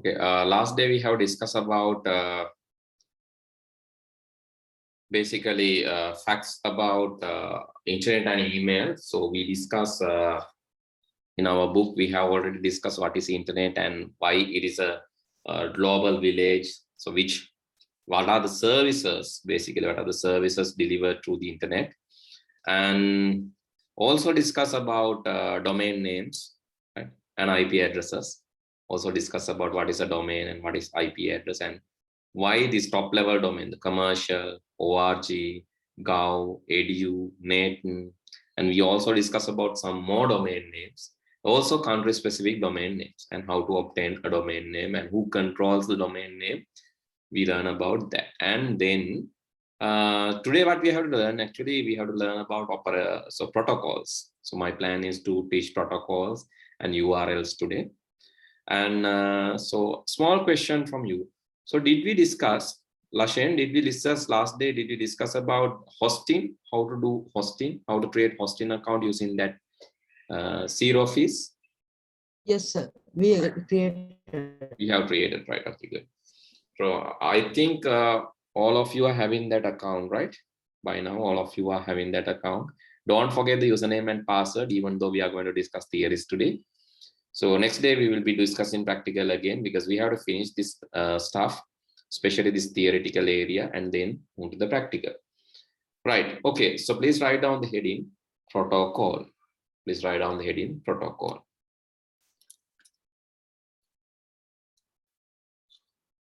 Okay, last day we have discussed about basically facts about internet and email. So we discuss in our book, we have already discussed what is internet and why it is a global village. So what are the services, basically what are the services delivered through the internet, and also discuss about domain names, right, and IP addresses. Also discuss about what is a domain and what is IP address, and why this top level domain, the commercial, org, gov, edu, net, and we also discuss about some more domain names, also country specific domain names, and how to obtain a domain name and who controls the domain name. We learn about that. And then today what we have to learn, actually we have to learn about protocols. So my plan is to teach protocols and URLs today. And so small question from you. So did we discuss, Lashen, did we discuss last day, did we discuss about hosting, how to do hosting, how to create hosting account using that Zero fees? Yes, sir. We created. We have created, right? Okay, good. So I think all of you are having that account, right? By now, all of you are having that account. Don't forget the username and password, even though we are going to discuss theories today. So next day we will be discussing practical again, because we have to finish this stuff, especially this theoretical area, and then move to the practical. Right. Okay. So please write down the heading protocol. Please write down the heading protocol.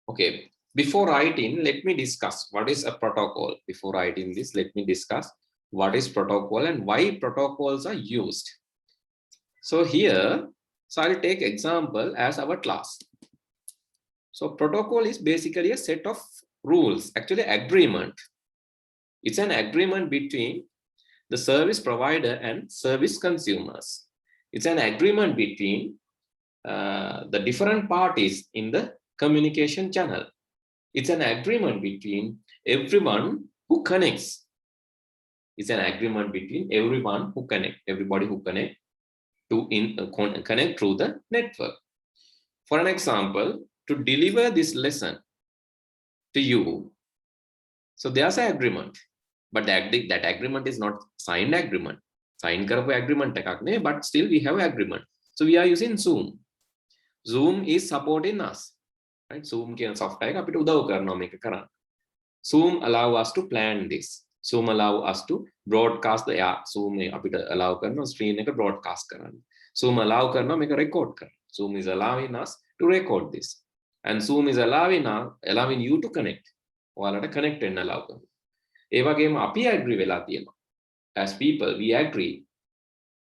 Okay. Before writing, let me discuss what is a protocol. Before writing this, let me discuss what is protocol and why protocols are used. So here, I'll take example as our class. So protocol is basically a set of rules, actually agreement. It's an agreement between the service provider and service consumers. It's an agreement between the different parties in the communication channel. It's an agreement between everyone who connects. It's an agreement between everyone who connect, everybody who connect to connect through the network. For an example, to deliver this lesson to you, so there's an agreement, but that agreement is not signed agreement. Sign karapu agreement ekak ne, but still we have agreement. So we are using Zoom. Zoom is supporting us, right? Zoom කියන software එක අපිට උදව් කරනවා මේක කරන්න. Zoom allow us to plan this. Zoom allow us to broadcast the Zoom අපිට allow කරනවා screen එක broadcast කරන්න. Zoom allow කරනවා මේක record කරන්න. Zoom is allowing us to record this. And Zoom is allowing you to connect. ඔයාලට connect වෙන්න allow කරනවා. ඒ වගේම අපි agree වෙලා තියෙනවා. As people, we agree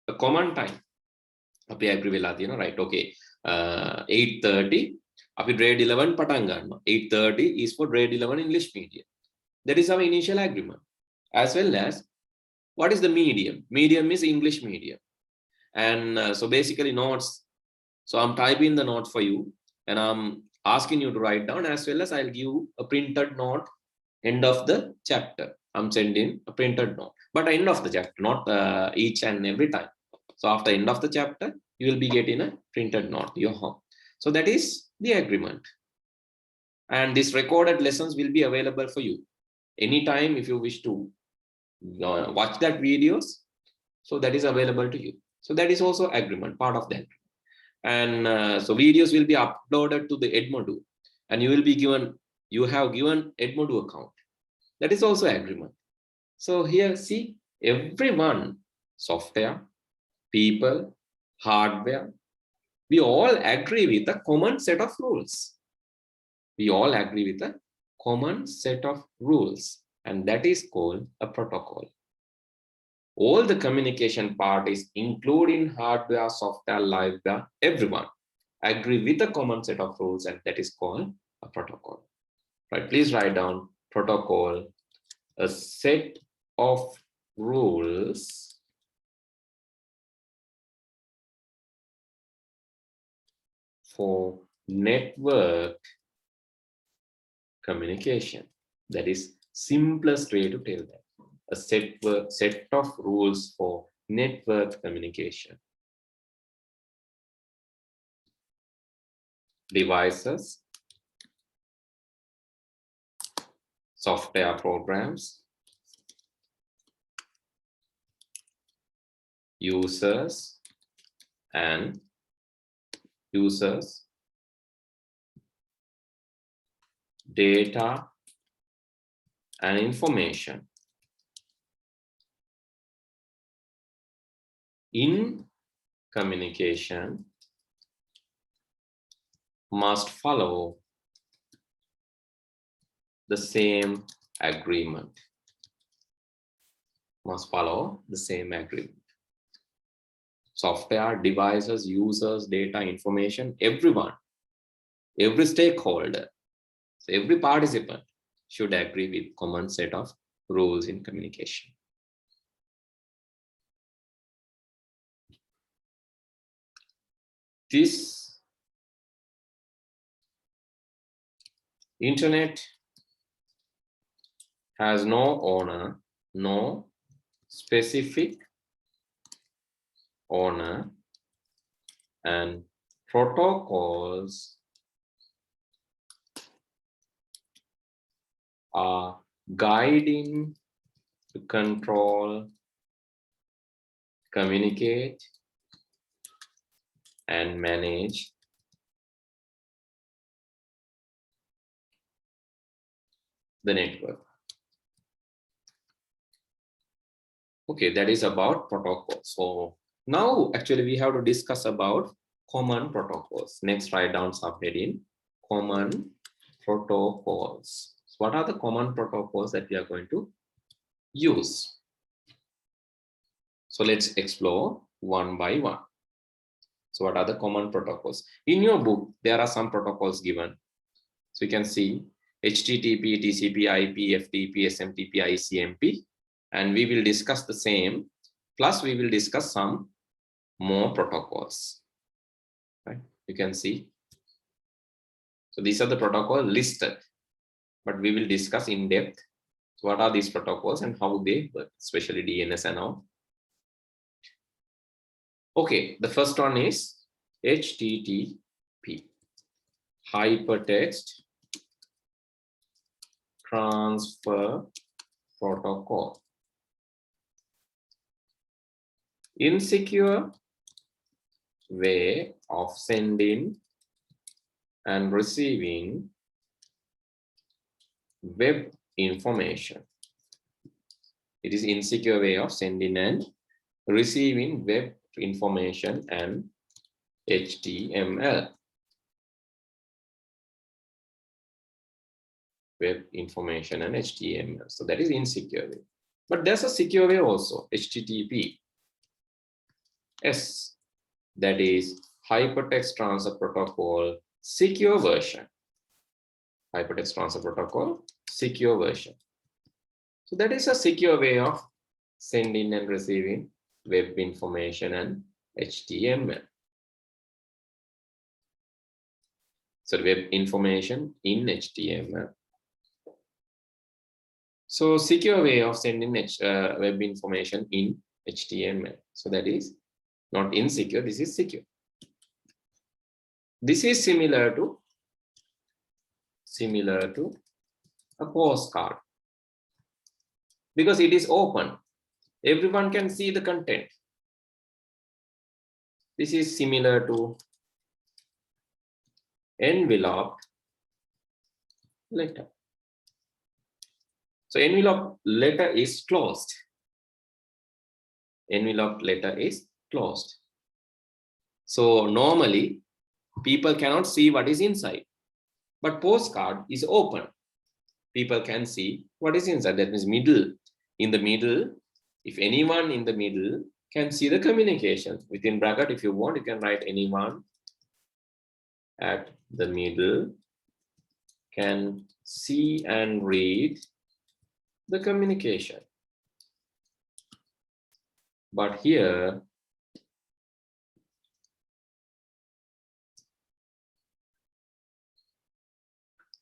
a common time. අපි agree වෙලා තියෙනවා, right? Okay. 8:30 අපි grade 11 පටන් ගන්නවා. 8:30 is for grade 11 English medium. That is our initial agreement. As well as what is the medium? Medium is English medium. And so basically notes. So I'm typing the note for you and I'm asking you to write down, as well as I'll give a printed note end of the chapter. I'm sending a printed note, but end of the chapter, not each and every time. So after end of the chapter, you will be getting a printed note to your home. So that is the agreement. And these recorded lessons will be available for you anytime if you wish to watch that videos. So that is available to you. So that is also agreement, part of that. And so videos will be uploaded to the Edmodo, and you will be given, you have given Edmodo account. That is also agreement. So here, see, everyone, software, people, hardware, we all agree with a common set of rules. We all agree with a common set of rules, and that is called a protocol. All the communication parties, including hardware, software, liveware, everyone agree with a common set of rules, and that is called a protocol. Right? Please write down protocol, a set of rules for network communication. That is simplest way to tell that. A set of rules for network communication. devices, software programs, users, and users, data, and information in communication must follow the same agreement. Must follow the same agreement. Software, devices, users, data, information, everyone, every stakeholder, so every participant should agree with common set of rules in communication. This internet has no owner, no specific owner, and protocols are guiding to control, communicate, and manage the network. Okay, that is about protocol. So now actually we have to discuss about common protocols. Next, write down subheading common protocols. So what are the common protocols that we are going to use? So let's explore one by one. So what are the common protocols? In your book, there are some protocols given. So you can see HTTP, TCP, IP, FTP, SMTP, ICMP, and we will discuss the same. Plus we will discuss some more protocols, right? You can see. So these are the protocols listed, but we will discuss in depth what are these protocols and how they work, especially DNS and all. Okay, the first one is HTTP, Hypertext Transfer Protocol. Insecure way of sending and receiving web information. It is insecure way of sending and receiving web information and HTML. Web information and HTML. So that is insecure way. But there's a secure way also, HTTP. S, that is Hypertext Transfer Protocol secure version. Hypertext Transfer Protocol secure version. So that is a secure way of sending and receiving web information and HTML. So web information in HTML. So secure way of sending web information in HTML. So that is not insecure, this is secure. This is similar to a postcard because it is open. Everyone can see the content. This is similar to enveloped letter. So enveloped letter is closed. Enveloped letter is closed. So normally people cannot see what is inside, but postcard is open. People can see what is inside. That means middle. In the middle, if anyone in the middle can see the communication. Within bracket, if you want, you can write anyone at the middle can see and read the communication. But here,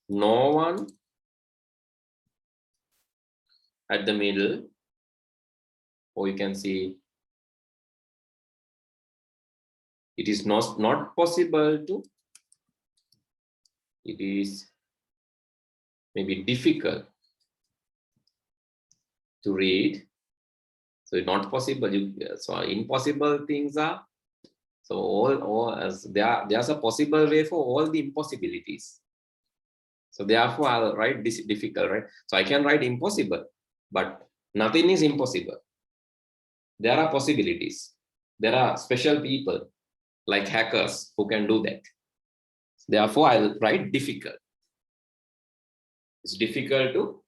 no one at the middle, or you can see it is not possible to it is maybe difficult to read. So it's not possible. So impossible things are, so all as there's a possible way for all the impossibilities. So therefore I'll write this difficult, right? So I can write impossible, but nothing is impossible. There are possibilities. There are special people like hackers who can do that. Therefore I'll write difficult. It's difficult to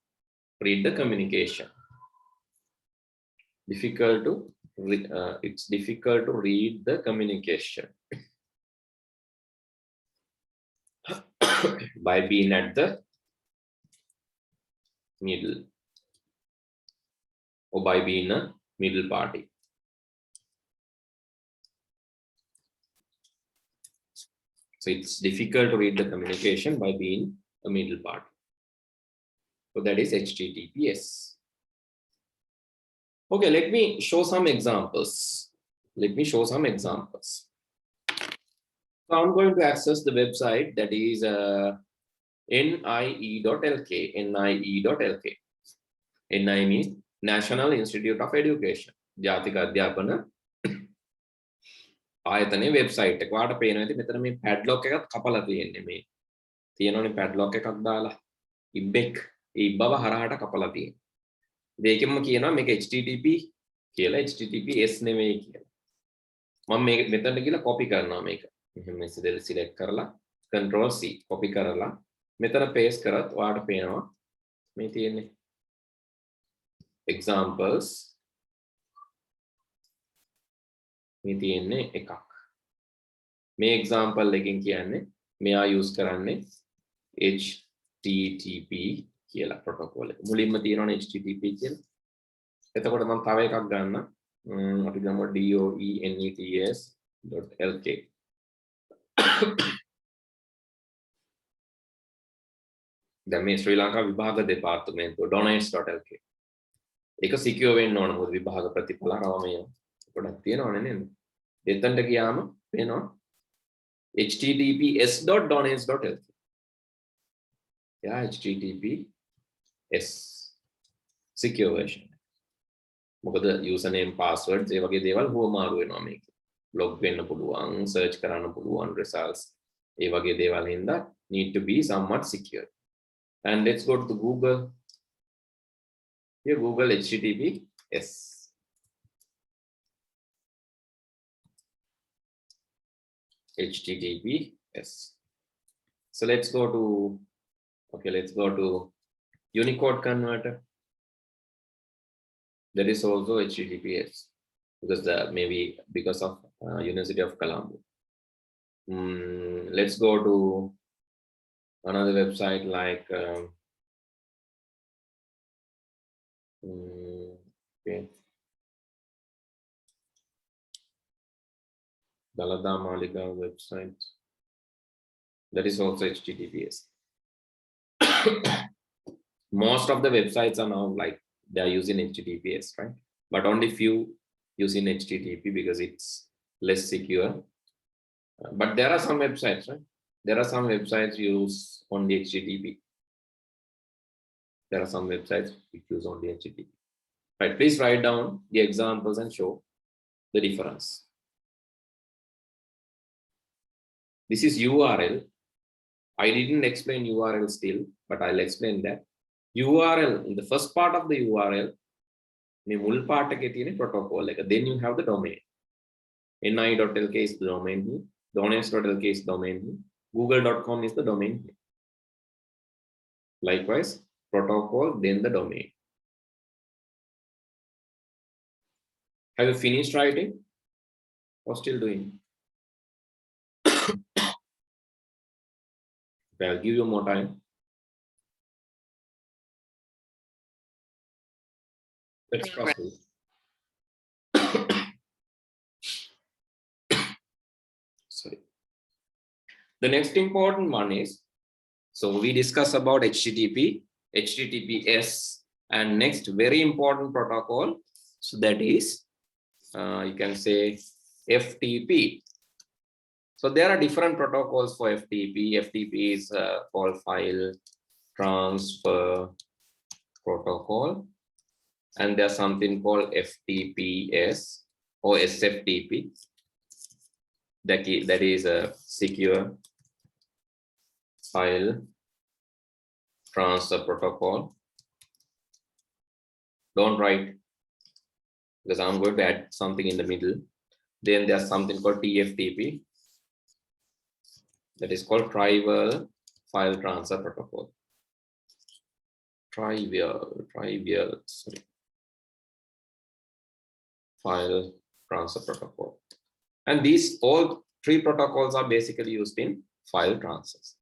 read the communication. Difficult to it's difficult to read the communication by being at the middle or by being a middle party. So it's difficult to read the communication by being a middle party. So that is HTTPS. Okay, let me show some examples. So I'm going to access the website that is NIE.lk. NIE means National Institute of Education. ජාතික අධ්‍යාපන ආයතනයේ website එක. ඔයාලට පේනවා ඉතින් මෙතන මේ පැඩ්ලොක් එකක් කපලා තියෙන්නේ මේ. තියෙනවනේ පැඩ්ලොක් එකක් දාලා. ඉබ්බෙක් ඒ ඉබ්බව හරහාට කපලා තියෙන්නේ. මේකෙම කියනවා මේක HTTP කියලා, HTTPS නෙමෙයි කියලා. මම මේක මෙතනට ගිහලා copy කරනවා මේක. මෙහෙම මෙසේජ් select කරලා control C copy කරලා මෙතන paste කරත් ඔයාලට පේනවා මේ තියෙන්නේ examples මේ තියෙන්නේ එකක්. මේ example එකෙන් කියන්නේ මෙයා use කරන්නේ HTTP කියලා protocol එක. මුලින්ම තියෙනවනේ HTTP කියලා. එතකොට මම තව එකක් ගන්න. අපි ගමු doenets.lk. දැන් මේ ශ්‍රී ලංකා විභාග දෙපාර්තමේන්තුව doenets.lk. ඒක secure වෙන්න ඕන මොකද විභාග ප්‍රතිඵල රවමය ගොඩක් තියෙනවනේ නේද? එතනට ගියාම වෙනවා https.doenets.lk. https secure version. මොකද username passwords ඒ වගේ දේවල් හුවමාරු වෙනවා මේක. log වෙන්න පුළුවන්, search කරන්න පුළුවන් results ඒ වගේ දේවල් හින්දා need to be somewhat secure. And let's go to Google. Here Google HTTPS. HTTPS. So let's go to Unicode converter. That is also HTTPS because maybe because of University of Colombo. Let's go to another website like Dalada Malika website. That is also HTTPS. Most of the websites are now like they are using HTTPS, right? But only few using HTTP because it's less secure. But there are some websites, right? There are some websites use only HTTP. There are some websites which use only HTTP. Right, please write down the examples and show the difference. This is URL. I didn't explain URL still, but I'll explain that. URL, in the first part of the URL, protocol. Then you have the domain. ni.lk is the domain here. Doenets.lk is the domain here. Google.com is the domain here. Likewise, protocol, then the domain. Have you finished writing or still doing? I'll give you more time. Let's proceed. Sorry. The next important one is, so we discuss about HTTP, HTTPS, and next very important protocol. So that is, you can say FTP. So there are different protocols for FTP. FTP is called file transfer protocol, and there's something called FTPS or SFTP. That is a secure file transfer protocol. Don't write, because I'm going to add something in the middle. Then there's something called TFTP. That is called trivial file transfer protocol. Trivial, sorry. File transfer protocol. And these all three protocols are basically used in file transfers.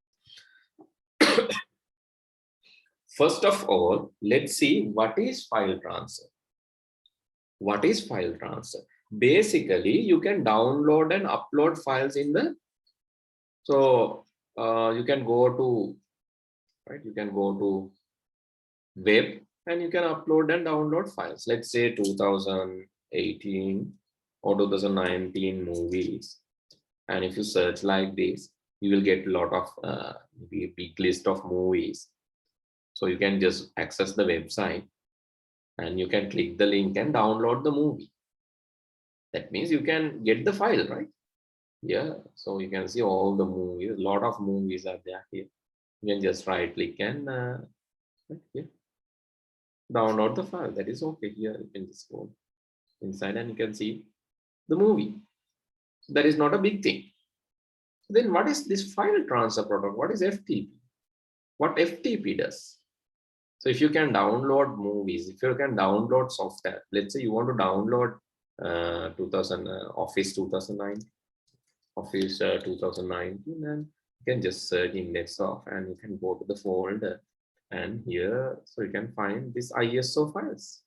First of all, let's see what is file transfer. What is file transfer? Basically, you can download and upload files in the, so you can go to, right? You can go to web and you can upload and download files. Let's say 2018 or 2019 movies. And if you search like this, you will get a lot of big list of movies. So you can just access the website and you can click the link and download the movie. That means you can get the file, right? Yeah, so you can see all the movies. A lot of movies are there here. You can just right click and download the file. That is okay. Here you can just go inside and you can see the movie. That is not a big thing. Then what is this file transfer protocol? What is FTP? What FTP does? So if you can download movies, if you can download software, let's say you want to download Office 2009, Office 2019, and you can just search index of, and you can go to the folder, and here, so you can find this ISO files.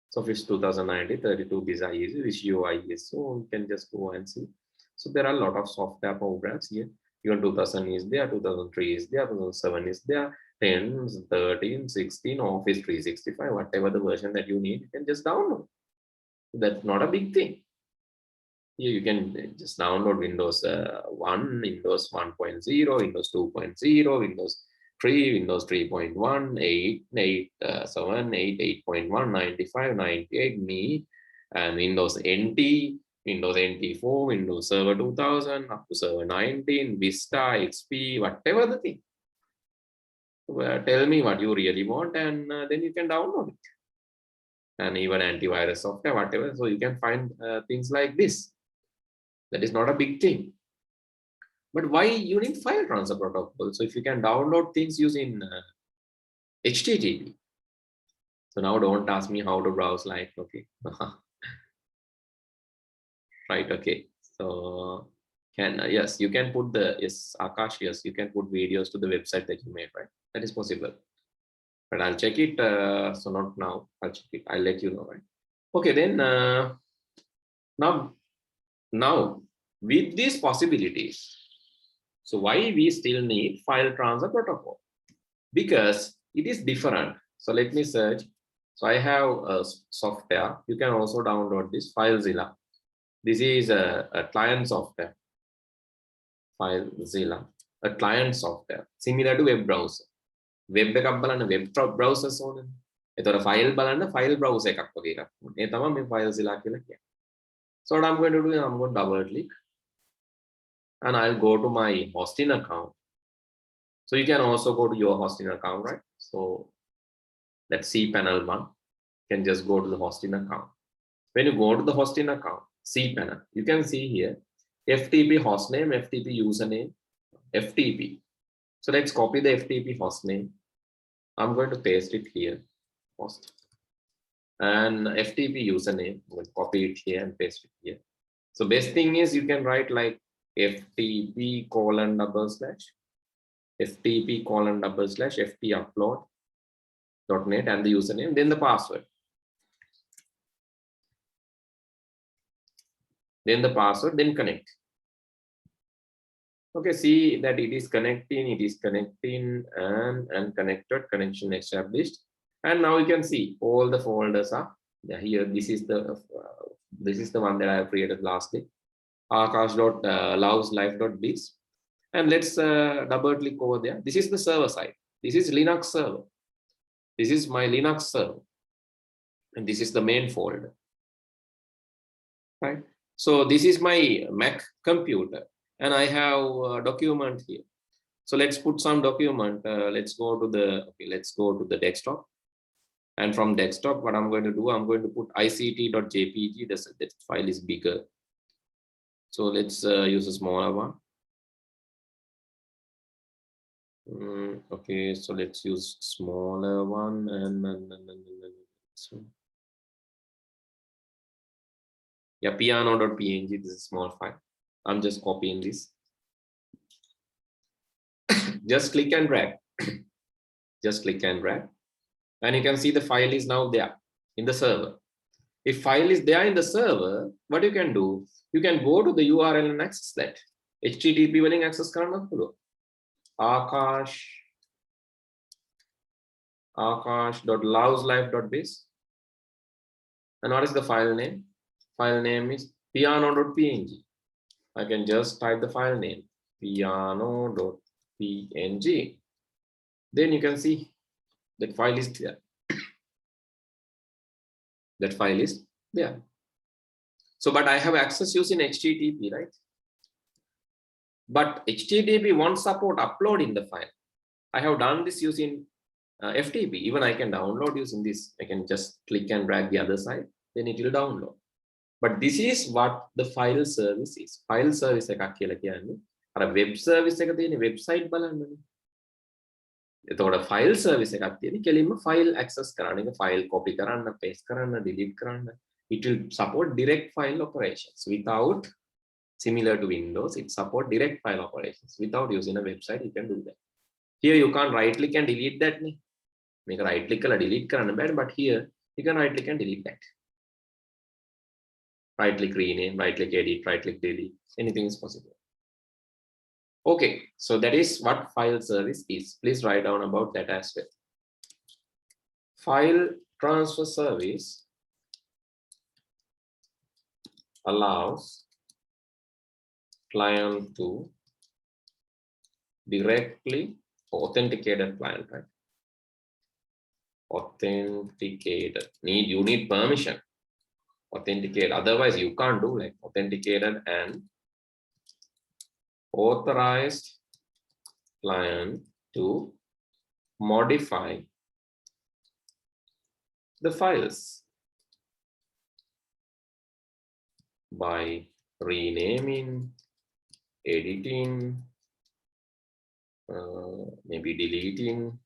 So Office 2019, 32-bit ISO, which ISO, you can just go and see. So there are a lot of software programs here. Even 2000 is there, 2003 is there, 2007 is there, 10, 13, 16, Office 365, whatever the version that you need, you can just download. That's not a big thing. Here you can just download Windows 1, Windows 1.0, Windows 2.0, Windows 3, Windows 3.1, 8, 8, 7, 8, 8.1, 95, 98, ME, and Windows NT, Windows NT4, Windows Server 2000, up to Server 19, Vista, XP, whatever the thing. Tell me what you really want, and then you can download it. And even antivirus software, whatever. So you can find things like this. That is not a big thing. But why you need file transfer protocol? So if you can download things using HTTP. So now don't ask me how to browse, like, okay. Right, okay. So yes, you can put the, yes, Akash, yes, you can put videos to the website that you made, right? That is possible. But I'll check it. So not now, I'll check it. I'll let you know, right? Okay, then now with these possibilities, so why we still need file transfer protocol? Because it is different. So let me search. So I have a software. You can also download this FileZilla. This is a client software. FileZilla, a client software similar to web browser. Web එකක් බලන්න web browsers ඕනේ. ඒතකොට file බලන්න file browser එකක් වගේ එකක් ඕනේ. ඒ තමයි මේ FileZilla කියලා කියන්නේ. So what I'm going to do is I'm going to double click and I'll go to my hosting account. So you can also go to your hosting account, right? So let's see panel 1. You can just go to the hosting account. When you go to the hosting account, cPanel, you can see here FTP hostname, FTP username, FTP. So let's copy the FTP hostname. I'm going to paste it here, host, and FTP username. I'm going to copy it here and paste it here. So best thing is you can write like FTP : FTP : FT upload.net and the username, then the password. Then the password, then connect. Okay, see that it is connecting, and connected, connection established. And now you can see all the folders are here. This is the one that I have created lastly. Akash.loveslife.biz. And let's double click over there. This is the server side. This is Linux server. This is my Linux server. And this is the main folder. Right. So this is my Mac computer. And I have a document here. So let's put some document. Let's go to the desktop. And from desktop, what I'm going to do, I'm going to put ict.jpg. That file is bigger. So let's use a smaller one. Okay, so let's use smaller one yeah, piano.png. This is a small file. I'm just copying this. Just click and drag. Just click and drag. And you can see the file is now there in the server. If file is there in the server, what you can do, you can go to the URL and access that. HTTP willing access karanna puluwa. Akash.loveslife.biz. And what is the file name? File name is piano.png. I can just type the file name, piano.png. Then you can see that file is there. That file is there. So, but I have access using HTTP, right? But HTTP won't support uploading the file. I have done this using FTP. Even I can download using this. I can just click and drag the other side, then it will download. But this is what the file service is. File service එකක් කියලා කියන්නේ අර web service එක තියෙන website බලන්නනේ. එතකොට file service එකක් තියෙන්නේ කෙලින්ම file access කරන්න. එක file copy කරන්න, paste කරන්න, delete කරන්න. It will support direct file operations without, similar to Windows, it support direct file operations without using a website. You can do that. Here you can't right click and delete that. Make a right click and delete කරන්න බෑ, but here you can right click and delete that. Right click rename, right click edit, right click delete, anything is possible. Okay, so that is what file service is. Please write down about that as well. File transfer service allows client to directly authenticated client, right? Authenticated. You need permission. Authenticate, otherwise you can't do, like authenticated and authorized client to modify the files by renaming, editing, maybe deleting,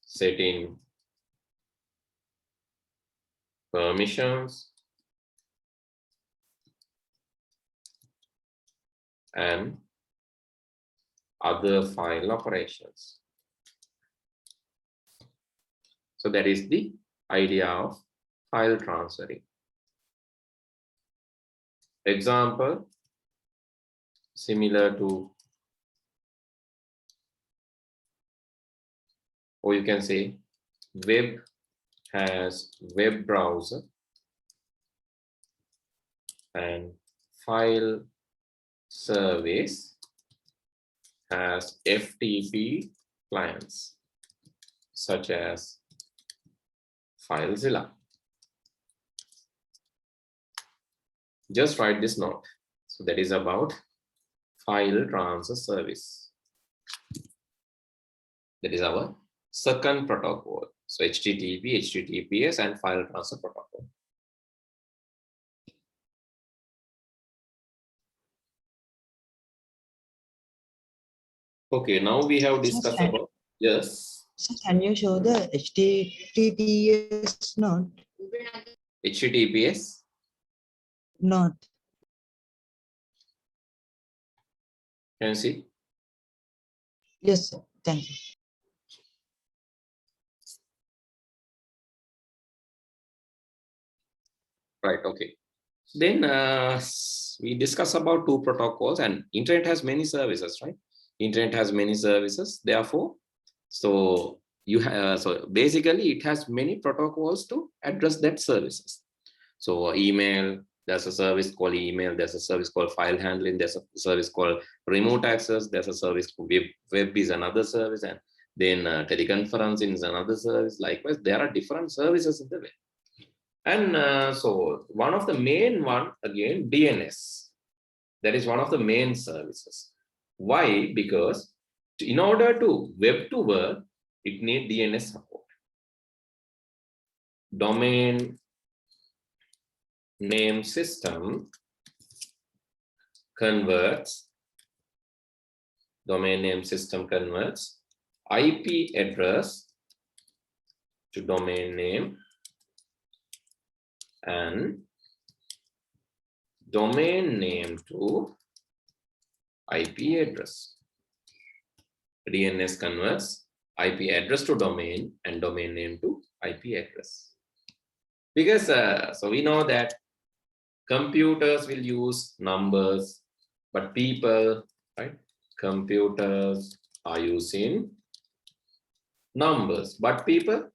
setting permissions, and other file operations. So that is the idea of file transferring. Example, similar to, or you can say web has web browser and file service has FTP clients such as FileZilla. Just write this note. So that is about file transfer service. That is our second protocol. So HTTP, HTTPS, and file transfer protocol. Okay, now we have discussed about, yes. So can you show the HTTPS node? HTTPS? Not. Can you see? Yes, sir. Thank you. Right, okay. Then we discuss about two protocols, and internet has many services, right? Internet has many services, therefore, so you have, so basically it has many protocols to address that services. So email, there's a service called email, there's a service called file handling, there's a service called remote access, there's a service called web is another service, and then teleconferencing is another service. Likewise, there are different services in the web. And so one of the main one, again, DNS. That is one of the main services. Why? Because in order to web to work, it needs DNS support. Domain name system converts, domain name system converts IP address to domain name and domain name to IP address. DNS converts IP address to domain and domain name to IP address. Because so we know that computers will use numbers, but people, right? Computers are using numbers, but people.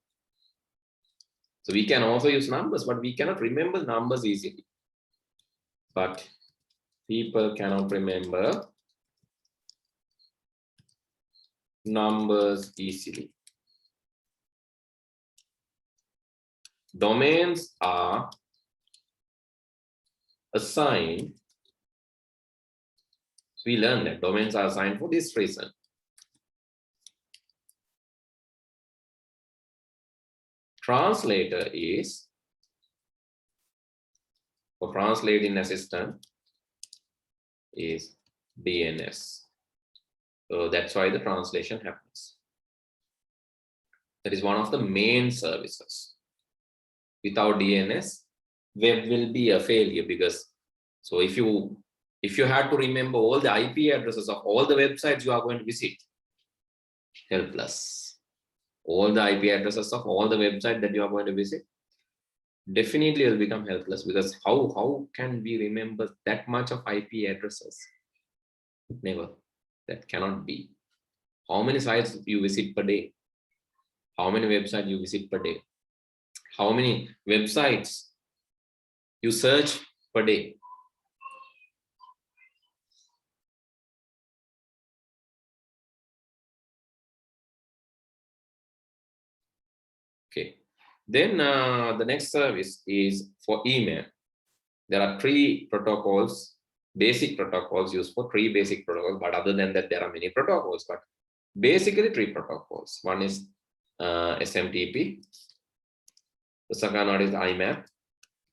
So we can also use numbers, but we cannot remember numbers easily. But people cannot remember numbers easily. Domains are assigned. So we learned that domains are assigned for this reason. Translator is for translating assistant is DNS. So that's why the translation happens. That is one of the main services. Without DNS, web will be a failure, because so if you had to remember all the IP addresses of all the websites you are going to visit, helpless. All the IP addresses of all the websites that you are going to visit, definitely will become helpless, because how can we remember that much of IP addresses? Never. That cannot be. How many sites you visit per day? How many websites you visit per day? How many websites you search per day? Okay. Then the next service is for email. There are 3 protocols, basic protocols used for 3 basic protocols, but other than that, there are many protocols, but basically 3 protocols. One is SMTP, the second one is IMAP,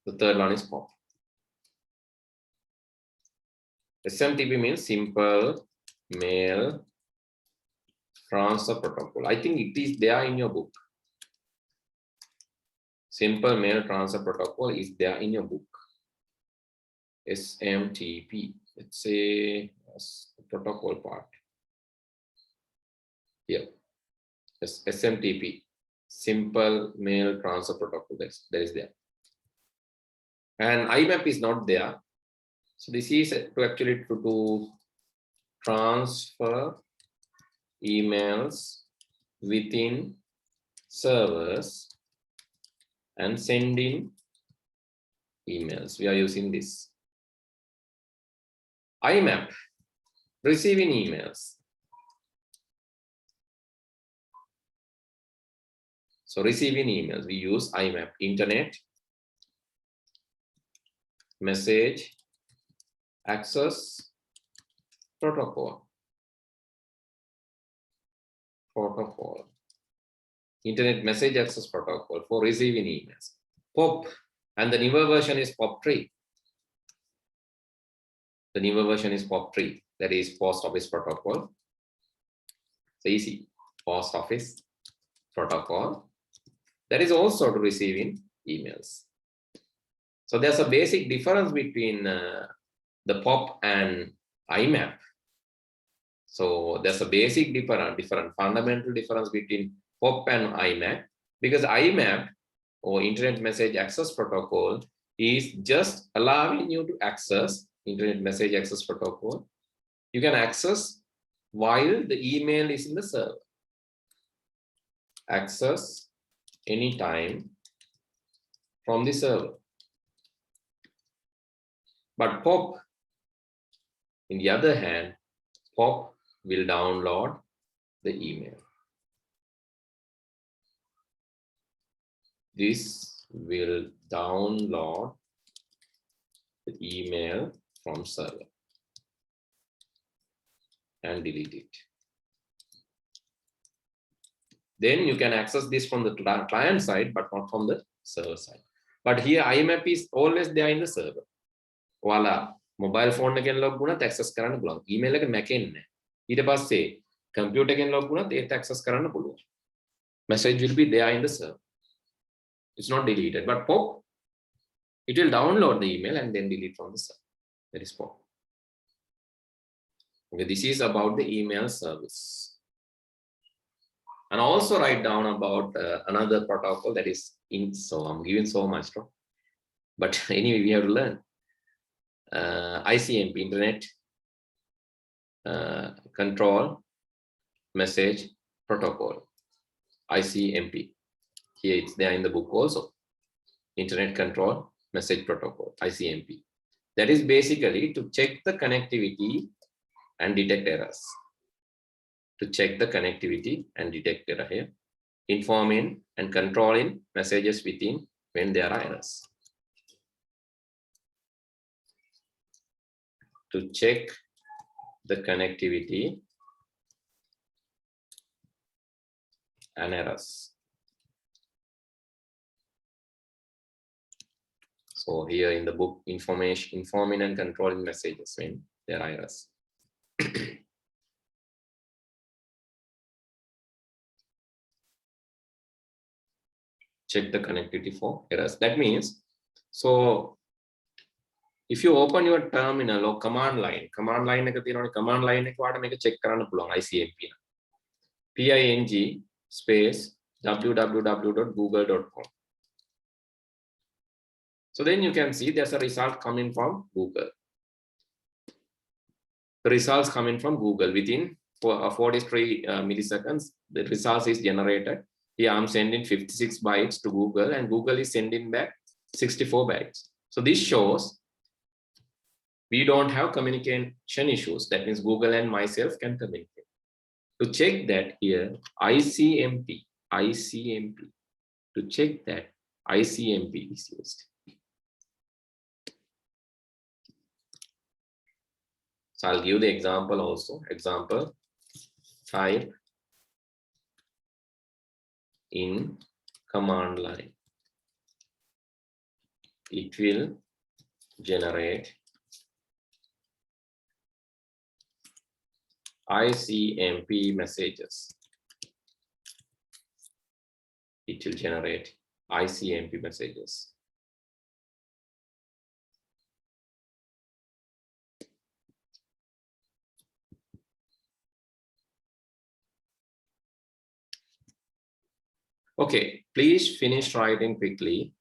the third one is POP. SMTP means Simple Mail Transfer Protocol. I think it is there in your book. Simple Mail Transfer Protocol is there in your book. SMTP. Let's say the protocol part. Here. Yes, SMTP. Simple Mail Transfer Protocol. That is there. And IMAP is not there. So this is to actually to do transfer emails within servers and sending emails. We are using this. IMAP, receiving emails. So receiving emails, we use IMAP, Internet Message Access Protocol. Internet Message Access Protocol for receiving emails. POP, and the newer version is POP3. The newer version is POP3, that is Post Office Protocol. It's easy, Post Office Protocol. That is also to receiving emails. So there's a basic difference between the POP and IMAP. So there's a basic different fundamental difference between POP and IMAP, because IMAP, or Internet Message Access Protocol, is just allowing you to access Internet Message Access Protocol. You can access while the email is in the server. access anytime from the server. But POP, in the other hand, POP will download the email. This will download the email from server and delete it. Then you can access this from the client side, but not from the server side. But here IMAP is always there in the server. Voila, mobile phone again log guna access karana පුළුවන්. Email එක මැකෙන්නේ නැහැ. ඊට පස්සේ computer එකෙන් log ගුණත් ඒත් access කරන්න පුළුවන්. Message will be there in the server. It's not deleted, but POP, it will download the email and then delete from the server. That is POP. Okay, this is about the email service. And also write down about another protocol that is in, so I'm giving so much, but anyway, we have to learn. ICMP, Internet Control Message Protocol, ICMP. Here it's there in the book also. Internet Control Message Protocol, ICMP. That is basically to check the connectivity and detect errors. To check the connectivity and detect error here. Informing and controlling messages within when there are errors. To check the connectivity and errors. So here in the book, informing and controlling messages when there are errors. Check the connectivity for errors. That means, so if you open your terminal or command line එක තියෙනවනේ, command line එක වාට මේක check කරන්න පුළුවන් ICMP. ping space www.google.com. So then you can see there's a result coming from Google. The results coming from Google within 43 milliseconds. The results is generated. Here I'm sending 56 bytes to Google and Google is sending back 64 bytes. So this shows we don't have communication issues. That means Google and myself can communicate. To check that here, ICMP. To check that, ICMP is used. So I'll give the example also. Example, type in command line. It will generate ICMP messages. It will generate ICMP messages. Okay, please finish writing quickly.